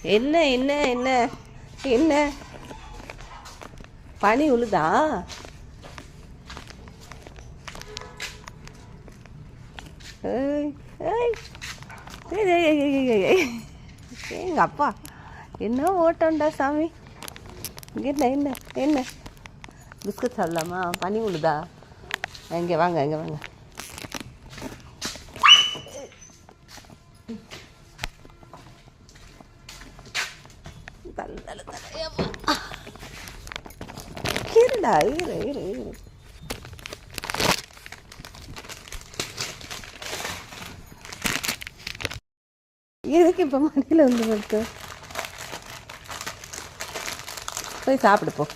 என்ன என்ன என்ன என்ன பனி உழுதா? எங்க அப்பா என்ன ஓட்டம்டா சாமி. என்ன என்ன என்ன பிஸ்கட் சாப்பிடலாமா? பனி உழுதா? இங்கே வாங்க இங்கே வாங்க. இருடா இரு இரு இரு. எதுக்கு இப்போ மடியில் வந்து படுத்து? போய் சாப்பிடு போ.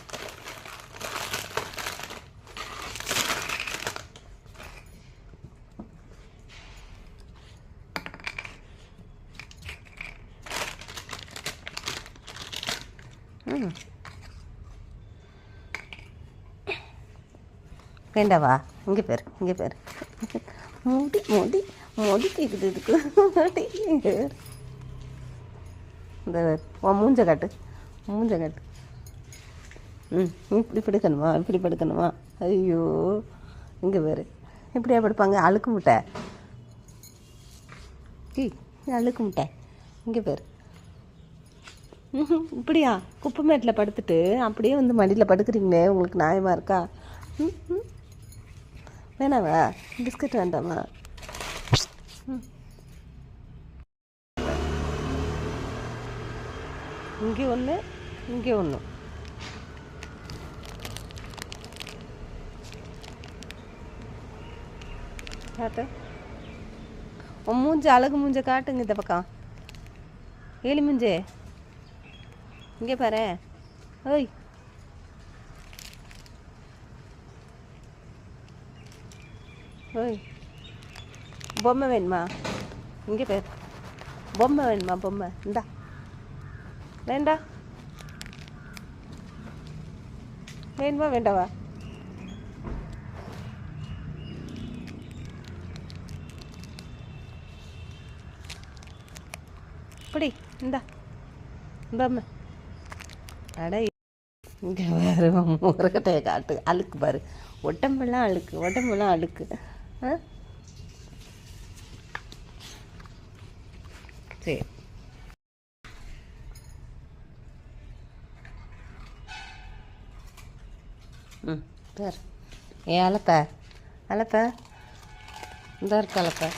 வேண்டாவா? இங்கே பேர் இங்கே பேர் முடி முடி முடி கேட்குது இதுக்கு. முடி இந்த மூஞ்ச காட்டு, மூஞ்ச காட்டு. இப்படி படுக்கணுமா? இப்படி படுக்கணுமா? ஐயோ இங்கே பேர் இப்படியா படுப்பாங்க? அழுக்கு முட்டை அழுக்கு முட்டை. இங்கே பேர் இப்படியா குப்பை மேட்டில் படுத்துட்டு அப்படியே வந்து மடியில் படுக்கிறீங்களே, உங்களுக்கு நியாயமாக இருக்கா? வேணாவா? பிஸ்கட் வேண்டாமா? இங்கே ஒன்று இங்கே ஒன்று. காட்டு உன் மூஞ்ச, அழகு மூஞ்ச காட்டுங்க. இந்த பக்கம் ஏழு மூஞ்சே இங்கே பாரு. ஓய் ஓய் பொம்மை வேணுமா? இங்கே பேர் பொம்மை வேணுமா? பொம்மை இந்தா. வேண்டா? வேணுமா வேண்டாவா? இப்படி இந்தா பொம்மை. அட இங்கே வேறு முருகட்டையை காட்டு. அழுக்கு பாரு, உடம்பெல்லாம் அழுக்கு, உடம்பெல்லாம் அழுக்கு. சரி சார். ஏன் அலப்ப அலப்ப? இந்த இருக்கு அலப்ப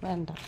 வேண்டாம்.